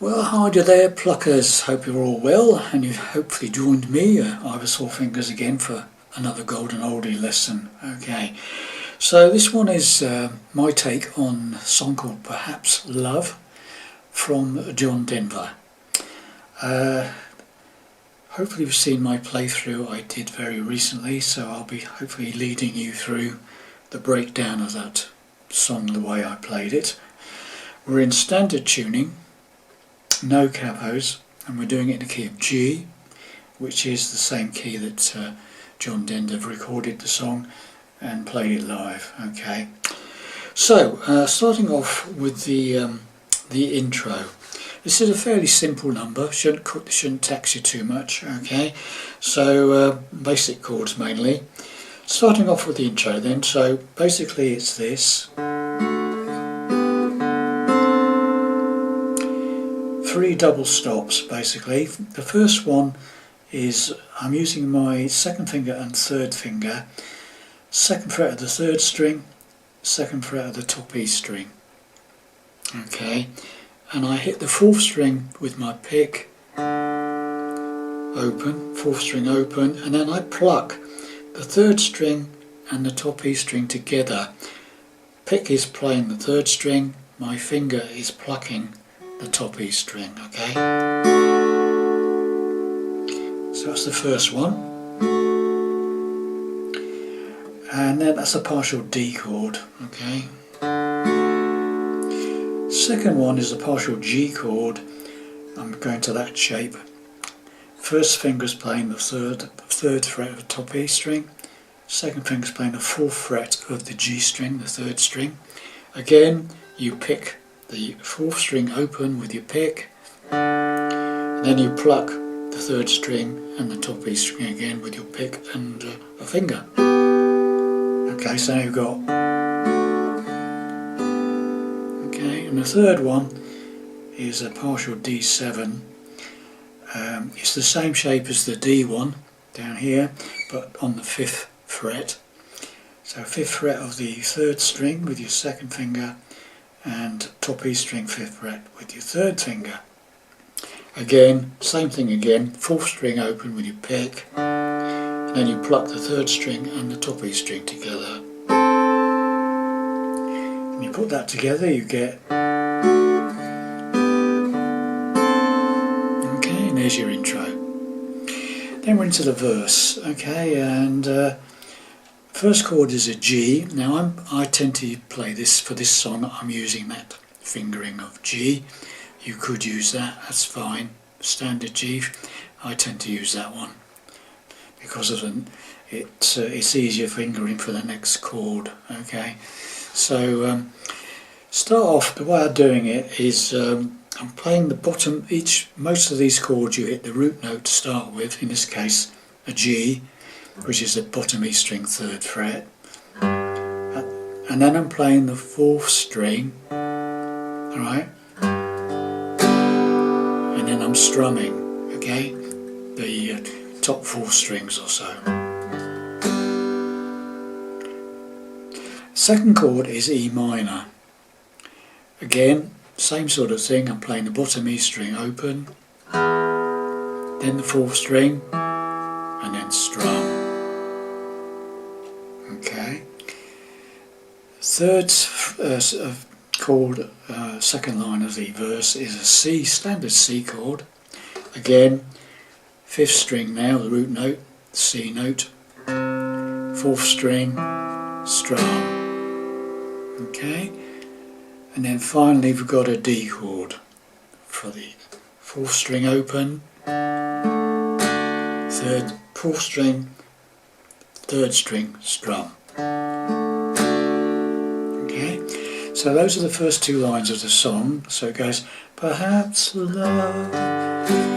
Well, hi there, pluckers. Hope you're all well, and you've hopefully joined me, Ivor Sawfingers, again for another golden oldie lesson. Okay, so this one is my take on a song called Perhaps Love from John Denver. Hopefully you've seen my playthrough I did very recently, so I'll be hopefully leading you through the breakdown of that song the way I played it. We're in standard tuning, no capos, and we're doing it in the key of G, which is the same key that John Denver recorded the song and played it live. Okay, so starting off with the intro. This is a fairly simple number, shouldn't tax you too much. Okay, so basic chords mainly. Starting off with the intro then, so basically it's this. 3 double stops basically. The first one is I'm using my second finger and third finger, second fret of the third string, second fret of the top E string. Okay, and I hit the fourth string with my pick, open, fourth string open, and then I pluck the third string and the top E string together. Pick is playing the third string, my finger is plucking the top E string. Okay, so that's the first one, and then that's a partial D chord. Okay, second one is a partial G chord. I'm going to that shape. First finger's playing the third fret of the top E string, second finger's playing the fourth fret of the G string, the third string. Again, you pick the fourth string open with your pick, and then you pluck the third string and the top E string again with your pick and a finger. Okay, so now you've got. Okay, and the third one is a partial D7. It's the same shape as the D one down here, but on the 5th fret. So 5th fret of the third string with your second finger, and top E string 5th fret with your third finger. Again, same thing again, fourth string open with your pick, and then you pluck the third string and the top E string together. And you put that together, you get. Okay, and there's your intro. Then we're into the verse. Okay, and first chord is a G. Now I tend to play this for this song. I'm using that fingering of G. You could use that. That's fine. Standard G. I tend to use that one because of it's easier fingering for the next chord. Okay. So start off. The way I'm doing it is I'm playing the bottom. Most of these chords you hit the root note to start with. In this case, a G, which is the bottom E string 3rd fret, and then I'm playing the 4th string, alright, and then I'm strumming, okay, the top 4 strings or so. Second chord is E minor. Again, same sort of thing, I'm playing the bottom E string open, then the 4th string, and then strum. Okay. Third chord, second line of the verse is a C, standard C chord. Again, 5th string now, the root note, C note, 4th string, strum. Okay, and then finally we've got a D chord for the 4th string open, 4th string, 3rd string, strum. Okay, so those are the first 2 lines of the song. So it goes, perhaps love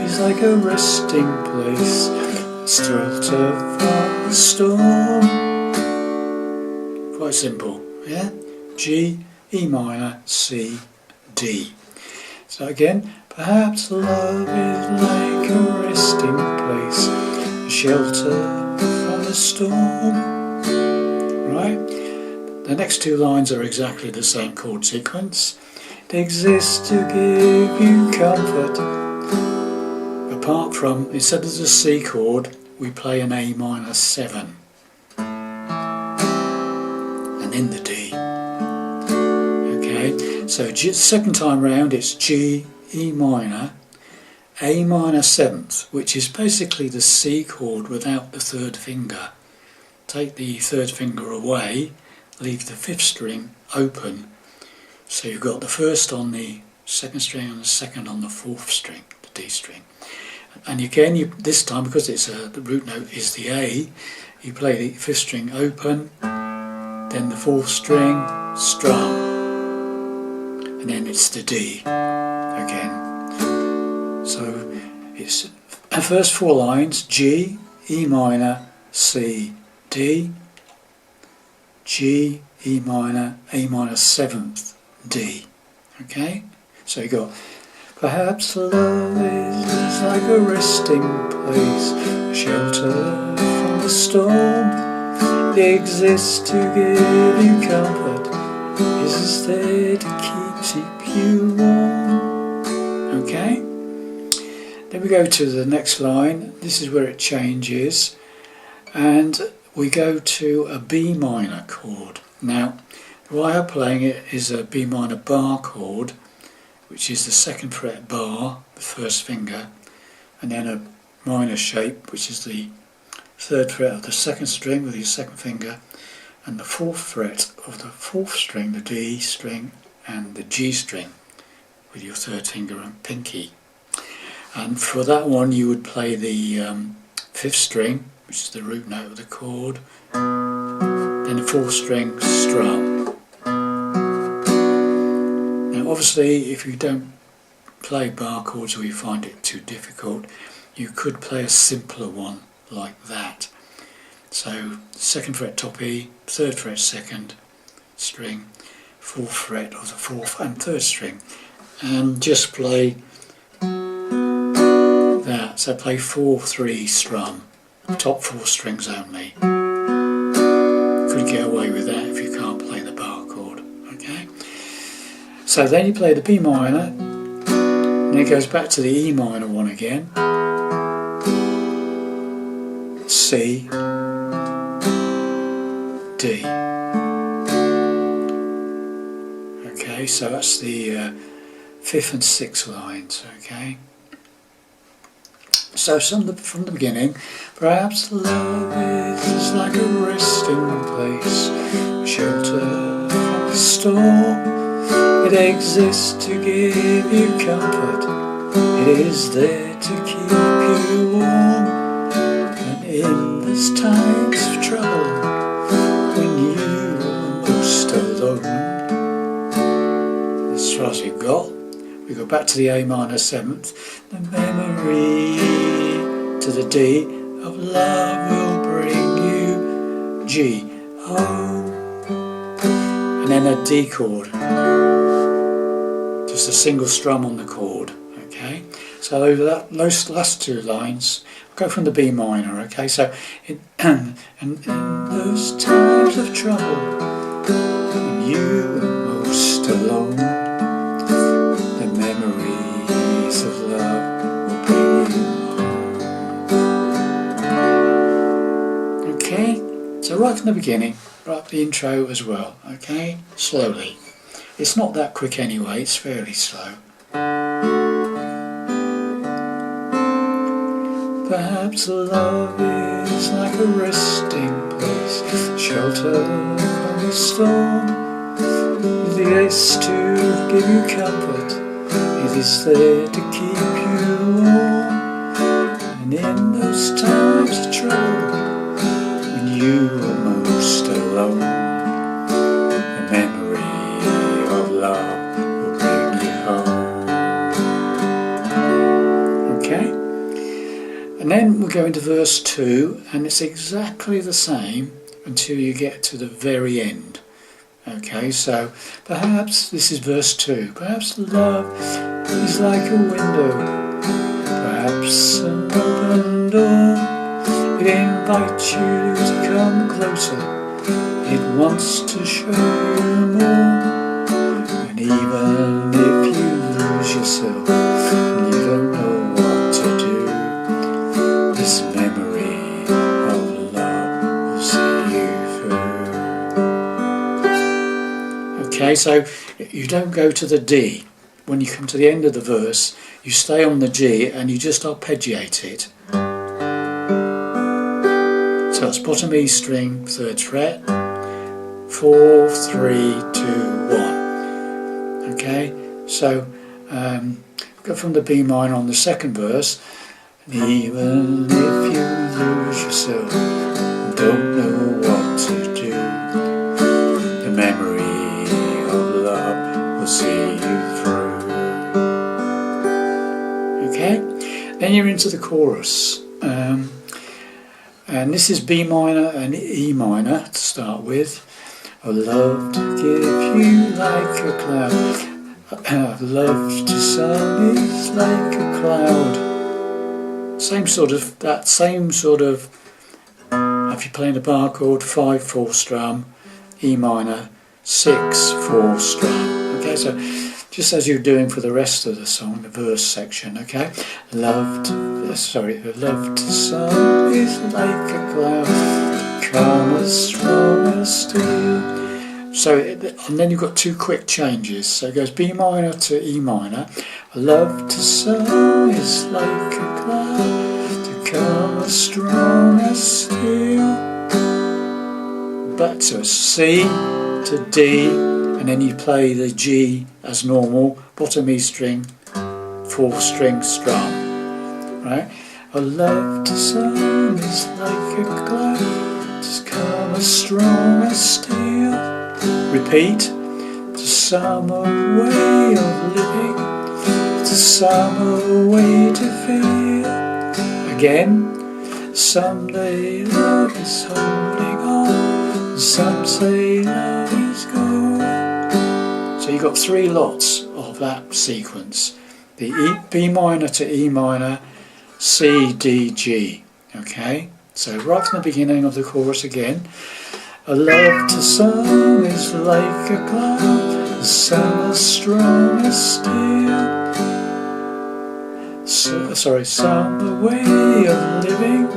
is like a resting place, shelter from the storm. Quite simple, yeah? G, E minor, C, D. So again, perhaps love is like a resting place, shelter from the storm. Right? The next 2 lines are exactly the same chord sequence. it exists to give you comfort. Apart from, instead of the C chord, we play an A minor 7. And then the D. Okay, so second time round it's G, E minor, A minor 7th, which is basically the C chord without the third finger. Take the third finger away, leave the 5th string open. So you've got the first on the 2nd string and the 2nd on the 4th string, the D string. And again, this time, because it's the root note is the A, you play the 5th string open, then the 4th string, strum, and then it's the D again. So it's the first 4 lines: G, E minor, C, D, G, E minor, A minor 7th, D. Okay? So you got, perhaps love is like a resting place, a shelter from the storm. It exists to give you comfort, is there to keep you warm. Okay? Then we go to the next line. This is where it changes, and we go to a B minor chord. Now, the way I'm playing it is a B minor bar chord, which is the 2nd fret bar, the 1st finger, and then a minor shape, which is the 3rd fret of the 2nd string with your 2nd finger, and the 4th fret of the 4th string, the D string, and the G string with your 3rd finger and pinky. And for that one you would play the 5th string, which is the root note of the chord, then the 4th string, strum. Now obviously if you don't play bar chords or you find it too difficult, you could play a simpler one like that. So 2nd fret top E, 3rd fret 2nd string, 4th fret of the 4th and 3rd string, and just play that. So play 4-3 strum, top 4 strings only. Could get away with that if you can't play the bar chord. Okay. So then you play the B minor, and it goes back to the E minor one again. C, D. Okay, so that's the 5th and 6th lines. Okay. So from the beginning, perhaps love is like a resting place, a shelter from the storm. It exists to give you comfort, it is there to keep you warm. And in these times of trouble, when you are most alone. As far as we've got. We go back to the A minor 7th, the memory to the D of love will bring you G home. And then a D chord, just a single strum on the chord. Okay, so over those last 2 lines, we'll go from the B minor. Okay, so and in those times of trouble, when you are most alone, memories of love will bring you home. Okay, so right from the beginning, right up the intro as well. Okay, slowly. It's not that quick anyway, it's fairly slow. Perhaps love is like a resting place, shelter from the storm. It is to give you comfort, it is there to keep you warm. And in those times of trouble, when you are most alone, the memory of love will bring you home. Okay? And then we'll go into verse 2, and it's exactly the same until you get to the very end. Okay, so perhaps, this is verse 2, perhaps love is like a window, perhaps an open door. It invites you to come closer, it wants to show you more. And even if yourself and you don't know what to do. This memory of love will see you through. Okay, so you don't go to the D. When you come to the end of the verse, you stay on the G and you just arpeggiate it. So it's bottom E string, 3rd fret, 4, 3, 2, 1. Okay, so go from the B minor on the 2nd verse. Even if you lose yourself and don't know what to do, the memory of love will see you through. Okay, then you're into the chorus. And this is B minor and E minor to start with. I'd love to give you like a cloud. I'd love to sun is like a cloud. Same sort of, if you're playing a bar chord, 5/4 strum, E minor, 6/4 strum. Okay, so just as you're doing for the rest of the song, the verse section. Okay, love to sun is like a cloud, calm as strong as steel. So, and then you've got 2 quick changes. So it goes B minor to E minor. Love to sun is like a cloud, to calm as strong as steel. Back to a C to D, and then you play the G as normal, bottom E string, 4th string strum. Right? I love to sun is like a cloud, to calm as strong as steel. Repeat. To summer way of living, to summer way to feel. Again. Someday love is holding on, some say love is gone. So you've got 3 lots of that sequence. The B minor to E minor, C, D, G. Okay? So right from the beginning of the chorus again. A love to sun is like a cloud, the sun as strong as steel. Summer way of living,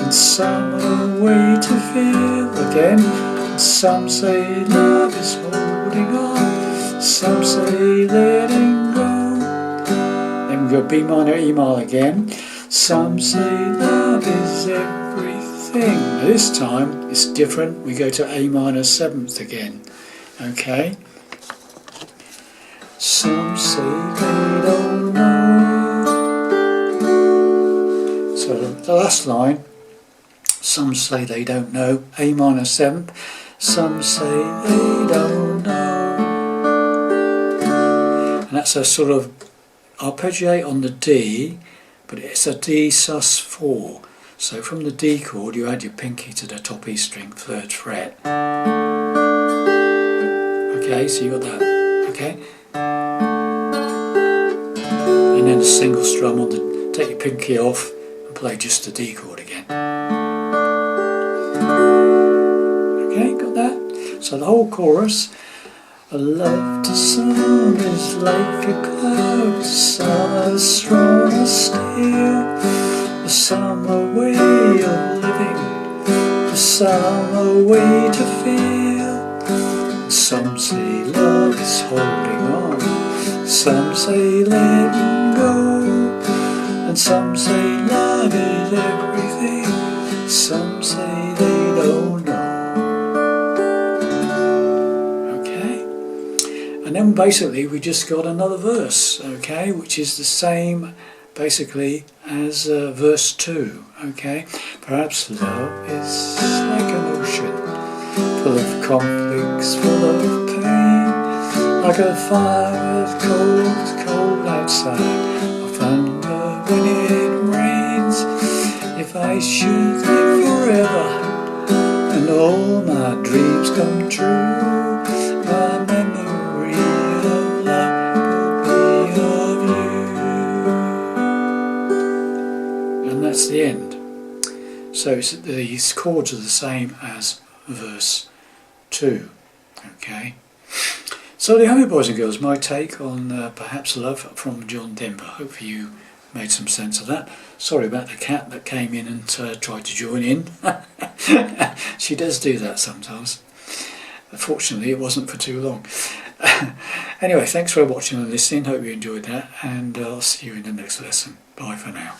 and summer way to feel. Again, and some say love is holding on, some say letting go. Then we go B minor, E minor again. Some say love is everything. Now this time it's different. We go to A minor 7th again. Okay. Some say they don't know. So the last line, some say they don't know, A minor 7th, some say they don't know. And that's a sort of arpeggiate on the D, but it's a D sus4. So from the D chord you add your pinky to the top E string, 3rd fret. Okay, so you got that, okay? And then a single strum on the, take your pinky off, play just the D chord again. Okay, got that? So the whole chorus. A love to sun is like a cloud, summer strong as steel. The summer way of living, the summer way to feel. Some say love is holding on, some say letting go. And some say love is everything, some say they don't know. Okay? And then basically we just got another verse, okay, which is the same basically as verse 2, okay? Perhaps love is like an ocean, full of conflicts, full of pain, like a fire that's cold outside. When it rains, if I should live forever and all my dreams come true, my memory of love will be of you. And that's the end. So these chords are the same as verse 2. Okay. So there you have it, boys and girls, my take on Perhaps Love from John Denver. Hopefully you made some sense of that. Sorry about the cat that came in and tried to join in. She does do that sometimes. Fortunately it wasn't for too long. Anyway, thanks for watching and listening. Hope you enjoyed that, and I'll see you in the next lesson. Bye for now.